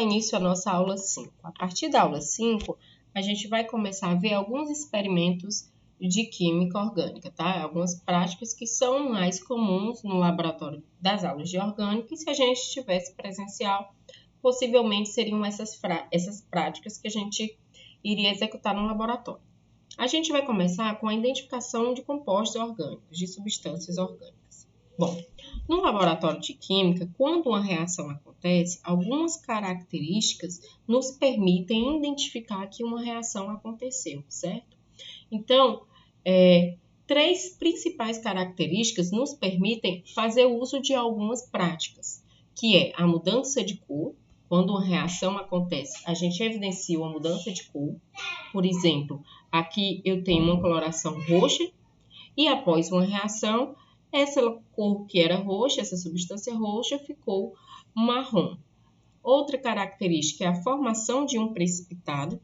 Início à nossa aula 5. A partir da aula 5, a gente vai começar a ver alguns experimentos de química orgânica, tá? Algumas práticas que são mais comuns no laboratório das aulas de orgânica, e se a gente estivesse presencial, possivelmente seriam essas práticas que a gente iria executar no laboratório. A gente vai começar com a identificação de compostos orgânicos, de substâncias orgânicas. Bom, no laboratório de química, quando uma reação acontece, algumas características nos permitem identificar que uma reação aconteceu, certo? Então, três principais características nos permitem fazer uso de algumas práticas, que é a mudança de cor. Quando uma reação acontece, a gente evidencia uma mudança de cor. Por exemplo, aqui eu tenho uma coloração roxa e após uma reação, essa cor que era roxa, essa substância roxa, ficou marrom. Outra característica é a formação de um precipitado.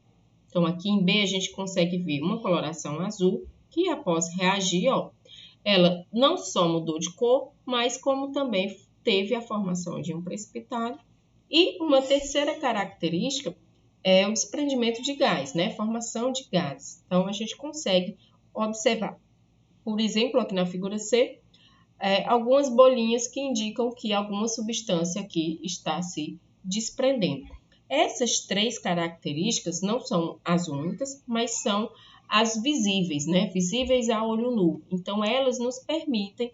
Então, aqui em B a gente consegue ver uma coloração azul, que após reagir, ela não só mudou de cor, mas como também teve a formação de um precipitado. E uma terceira característica é o desprendimento de gás, né? Formação de gases. Então, a gente consegue observar, por exemplo, aqui na figura C, algumas bolinhas que indicam que alguma substância aqui está se desprendendo. Essas três características não são as únicas, mas são as visíveis, né? Visíveis a olho nu. Então, elas nos permitem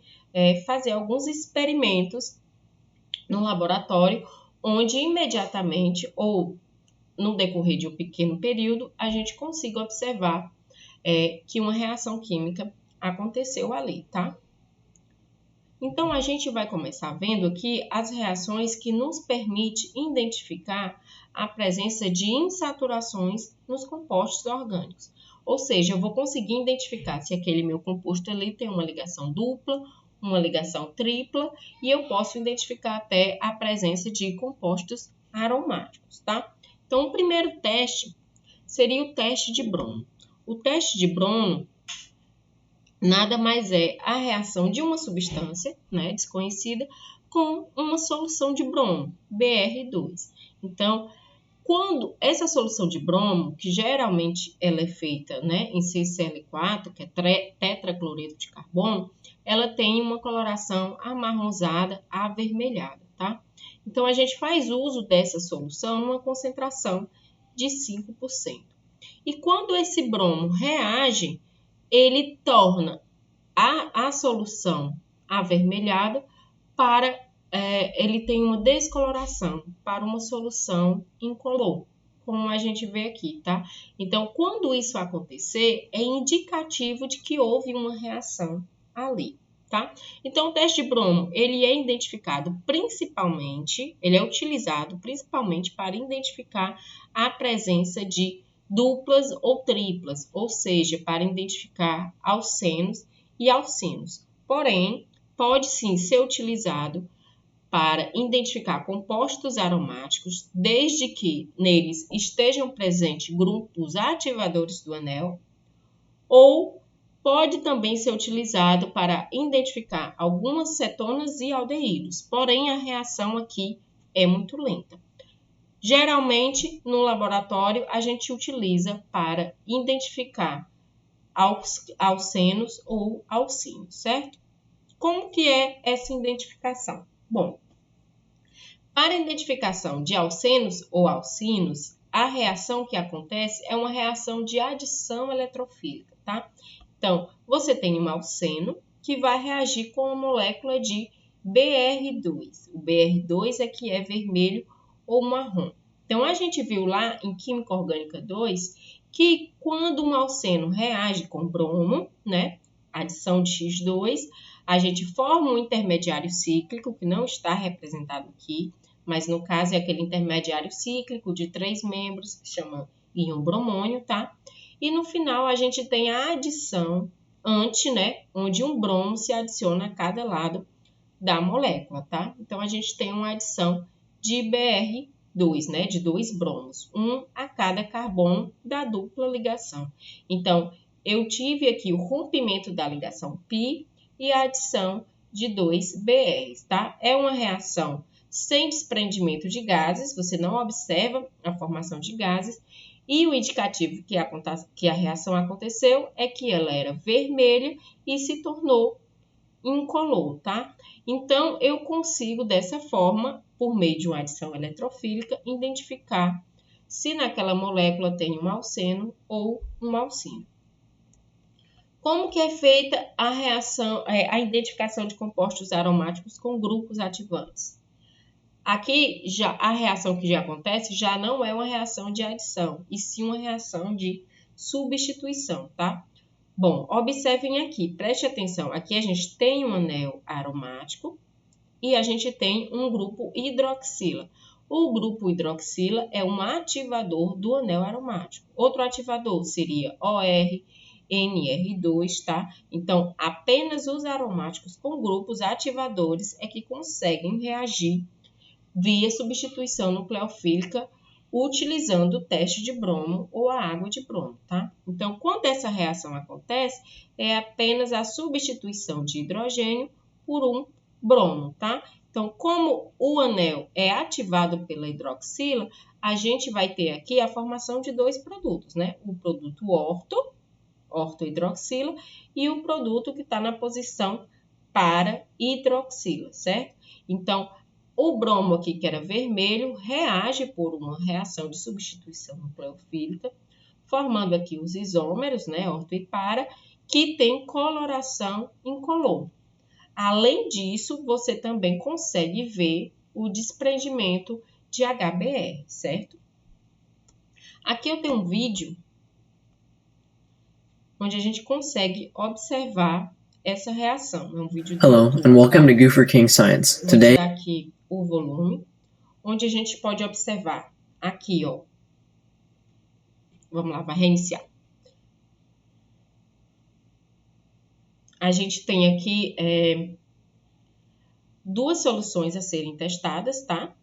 fazer alguns experimentos no laboratório, onde imediatamente ou no decorrer de um pequeno período, a gente consiga observar que uma reação química aconteceu ali, tá? Então, a gente vai começar vendo aqui as reações que nos permitem identificar a presença de insaturações nos compostos orgânicos. Ou seja, eu vou conseguir identificar se aquele meu composto ali tem uma ligação dupla, uma ligação tripla, e eu posso identificar até a presença de compostos aromáticos, tá? Então, o primeiro teste seria o teste de Bromo. O teste de Bromo nada mais é a reação de uma substância, né, desconhecida, com uma solução de bromo, Br2. Então, quando essa solução de bromo, que geralmente ela é feita, né, em CCl4, que é tetracloreto de carbono, ela tem uma coloração amarronzada, avermelhada, tá? Então, a gente faz uso dessa solução numa concentração de 5%. E quando esse bromo reage, ele torna a solução avermelhada para ele tem uma descoloração para uma solução incolor, como a gente vê aqui, tá? Então, quando isso acontecer, é indicativo de que houve uma reação ali, tá? Então, o teste de bromo, ele é identificado principalmente, ele é utilizado principalmente para identificar a presença de duplas ou triplas, ou seja, para identificar alcenos e alcinos. Porém, pode sim ser utilizado para identificar compostos aromáticos, desde que neles estejam presentes grupos ativadores do anel, ou pode também ser utilizado para identificar algumas cetonas e aldeídos, porém a reação aqui é muito lenta. Geralmente, no laboratório, a gente utiliza para identificar alcenos ou alcinos, certo? Como que é essa identificação? Bom, para a identificação de alcenos ou alcinos, a reação que acontece é uma reação de adição eletrofílica, tá? Então, você tem um alceno que vai reagir com a molécula de Br2. O Br2 é que é vermelho ou marrom. Então, a gente viu lá em Química Orgânica 2 que quando um alceno reage com bromo, né, adição de X2, a gente forma um intermediário cíclico, que não está representado aqui, mas no caso é aquele intermediário cíclico de 3 membros, que chama íon bromônio, tá? E no final a gente tem a adição anti, né, onde um bromo se adiciona a cada lado da molécula, tá? Então, a gente tem uma adição de Br2, né, de 2 bromos, um a cada carbono da dupla ligação. Então, eu tive aqui o rompimento da ligação π e a adição de 2 BRs, tá? É uma reação sem desprendimento de gases, você não observa a formação de gases, e o indicativo que a reação aconteceu é que ela era vermelha e se tornou incolor, tá? Então, eu consigo, dessa forma, por meio de uma adição eletrofílica, identificar se naquela molécula tem um alceno ou um alcino. Como que é feita a reação, a identificação de compostos aromáticos com grupos ativantes? Aqui, a reação que já acontece já não é uma reação de adição, e sim uma reação de substituição, tá? Bom, observem aqui, preste atenção. Aqui a gente tem um anel aromático e a gente tem um grupo hidroxila. O grupo hidroxila é um ativador do anel aromático. Outro ativador seria OR, NR2, tá? Então, apenas os aromáticos com grupos ativadores é que conseguem reagir via substituição nucleofílica utilizando o teste de bromo ou a água de bromo, tá? Então, quando essa reação acontece, é apenas a substituição de hidrogênio por um bromo, tá? Então, como o anel é ativado pela hidroxila, a gente vai ter aqui a formação de dois produtos, né? O produto ortohidroxila, e o produto que está na posição para hidroxila, certo? Então, o bromo aqui, que era vermelho, reage por uma reação de substituição nucleofílica, formando aqui os isômeros, né, orto e para, que tem coloração incolor. Além disso, você também consegue ver o desprendimento de HBr, certo? Aqui eu tenho um vídeo onde a gente consegue observar essa reação. É um vídeo do Hello, YouTube, and welcome tá? to Goofer King Science. Vou Today, tirar aqui o volume, onde a gente pode observar aqui, ó. Vamos lá, vai reiniciar. A gente tem aqui duas soluções a serem testadas, tá?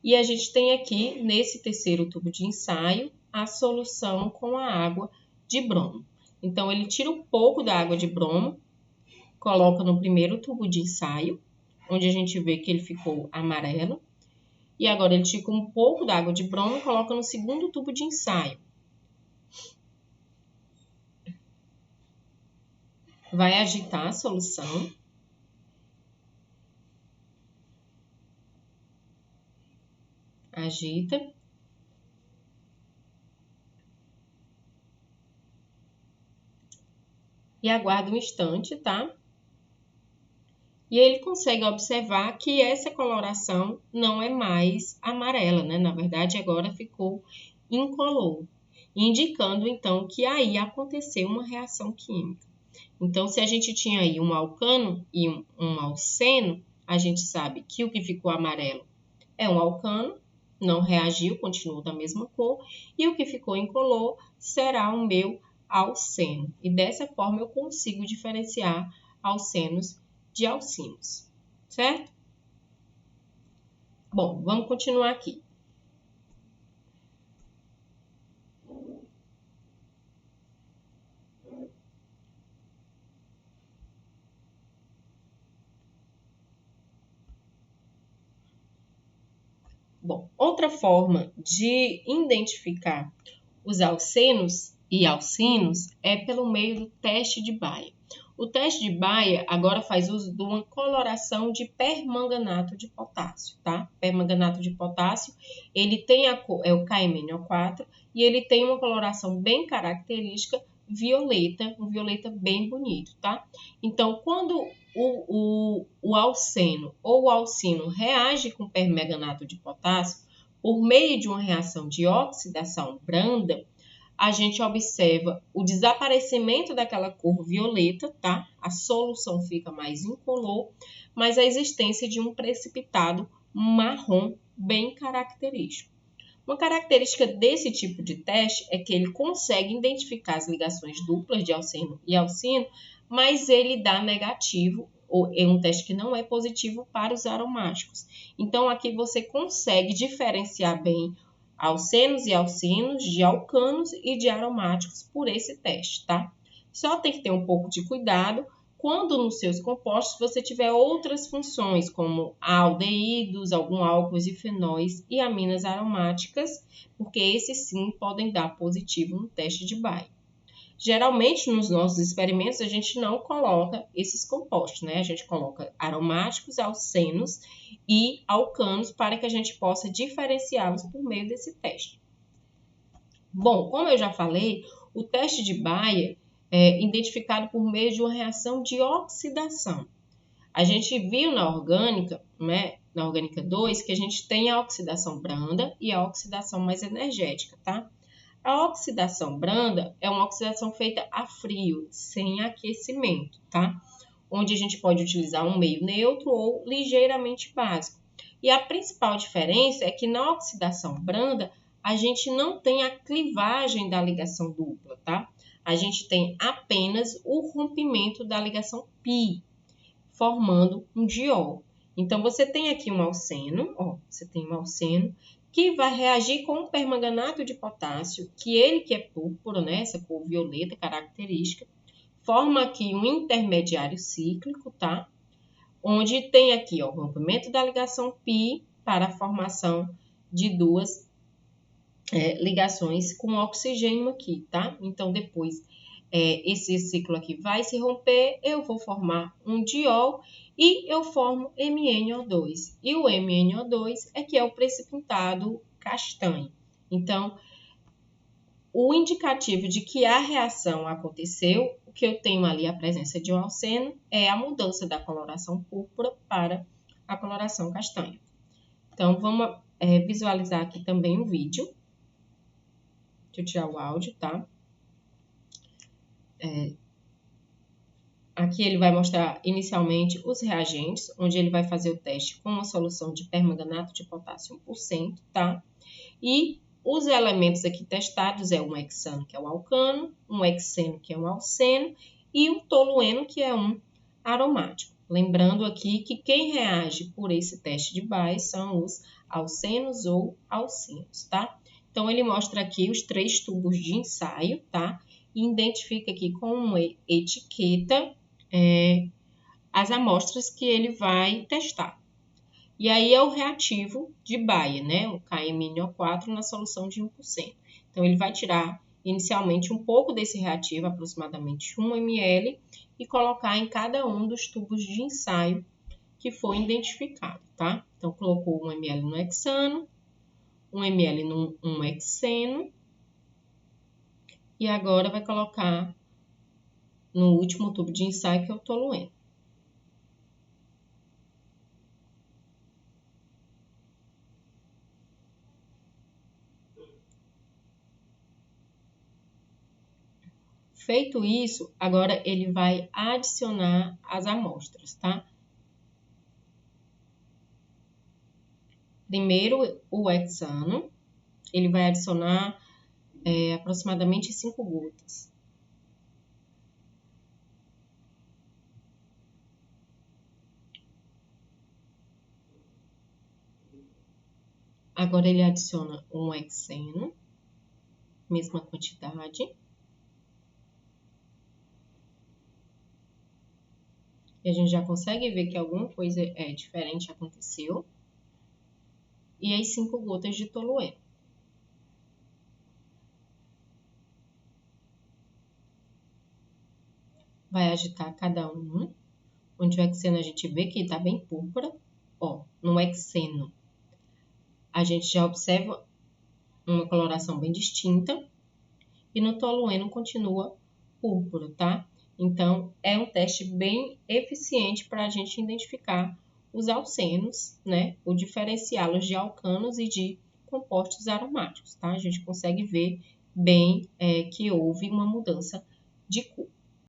E a gente tem aqui, nesse terceiro tubo de ensaio, a solução com a água de bromo. Então, ele tira um pouco da água de bromo, coloca no primeiro tubo de ensaio, onde a gente vê que ele ficou amarelo. E agora ele tira um pouco da água de bromo e coloca no segundo tubo de ensaio. Vai agitar a solução. Agita. E aguarda um instante, tá? E ele consegue observar que essa coloração não é mais amarela, né? Na verdade, agora ficou incolor, indicando, então, que aí aconteceu uma reação química. Então, se a gente tinha aí um alcano e um alceno, a gente sabe que o que ficou amarelo é um alcano, não reagiu, continuou da mesma cor, e o que ficou incolor será o meu alceno. E dessa forma eu consigo diferenciar alcenos de alcinos, certo? Bom, vamos continuar aqui. Bom, outra forma de identificar os alcenos e alcinos é pelo meio do teste de Bayer. O teste de Bayer agora faz uso de uma coloração de permanganato de potássio, tá? Permanganato de potássio, ele tem o KMNO4 e ele tem uma coloração bem característica violeta, um violeta bem bonito, tá? Então, quando o alceno ou o alcino reage com permanganato de potássio por meio de uma reação de oxidação branda, a gente observa o desaparecimento daquela cor violeta, tá? A solução fica mais incolor, mas a existência de um precipitado marrom bem característico. Uma característica desse tipo de teste é que ele consegue identificar as ligações duplas de alceno e alcino, mas ele dá negativo, ou é um teste que não é positivo para os aromáticos. Então, aqui você consegue diferenciar bem alcenos e alcinos, de alcanos e de aromáticos por esse teste, tá? Só tem que ter um pouco de cuidado quando nos seus compostos você tiver outras funções, como aldeídos, alguns álcools e fenóis e aminas aromáticas, porque esses sim podem dar positivo no teste de Bayer. Geralmente, nos nossos experimentos, a gente não coloca esses compostos, né? A gente coloca aromáticos, alcenos e alcanos para que a gente possa diferenciá-los por meio desse teste. Bom, como eu já falei, o teste de Bayer é identificado por meio de uma reação de oxidação. A gente viu na orgânica, né, na orgânica 2, que a gente tem a oxidação branda e a oxidação mais energética, tá? A oxidação branda é uma oxidação feita a frio, sem aquecimento, tá? Onde a gente pode utilizar um meio neutro ou ligeiramente básico. E a principal diferença é que na oxidação branda, a gente não tem a clivagem da ligação dupla, tá? A gente tem apenas o rompimento da ligação π, formando um diol. Então, você tem aqui um alceno, que vai reagir com o permanganato de potássio, que é púrpura, né? Essa cor violeta característica, forma aqui um intermediário cíclico, tá? Onde tem aqui o rompimento da ligação π para a formação de duas ligações com oxigênio aqui, tá? Então, depois, esse ciclo aqui vai se romper, eu vou formar um diol e eu formo MnO2. E o MnO2 é que é o precipitado castanho. Então, o indicativo de que a reação aconteceu, o que eu tenho ali a presença de um alceno, é a mudança da coloração púrpura para a coloração castanha. Então, vamos visualizar aqui também o vídeo. Deixa eu tirar o áudio, tá? Aqui ele vai mostrar inicialmente os reagentes, onde ele vai fazer o teste com uma solução de permanganato de potássio 1%, tá? E os elementos aqui testados é um hexano, que é um alcano, um hexeno, que é um alceno, e um tolueno, que é um aromático. Lembrando aqui que quem reage por esse teste de Bayer são os alcenos ou alcinos, tá? Então, ele mostra aqui os 3 tubos de ensaio, tá? E identifica aqui com uma etiqueta as amostras que ele vai testar. E aí é o reativo de Bayer, né? O KMnO4 na solução de 1%. Então, ele vai tirar inicialmente um pouco desse reativo, aproximadamente 1 ml, e colocar em cada um dos tubos de ensaio que foi identificado, tá? Então, colocou 1 ml no hexano, 1 ml no hexeno, e agora vai colocar no último tubo de ensaio, que é o tolueno. Feito isso, agora ele vai adicionar as amostras, tá? Primeiro, o hexano, ele vai adicionar aproximadamente 5 gotas. Agora ele adiciona um hexeno, mesma quantidade. E a gente já consegue ver que alguma coisa diferente aconteceu. E aí 5 gotas de tolueno. Vai agitar cada um, onde o hexeno a gente vê que está bem púrpura. Ó, no hexeno a gente já observa uma coloração bem distinta. E no tolueno continua púrpura, tá? Então, é um teste bem eficiente para a gente identificar os alcenos, né? Ou diferenciá-los de alcanos e de compostos aromáticos, tá? A gente consegue ver bem que houve uma mudança de cor.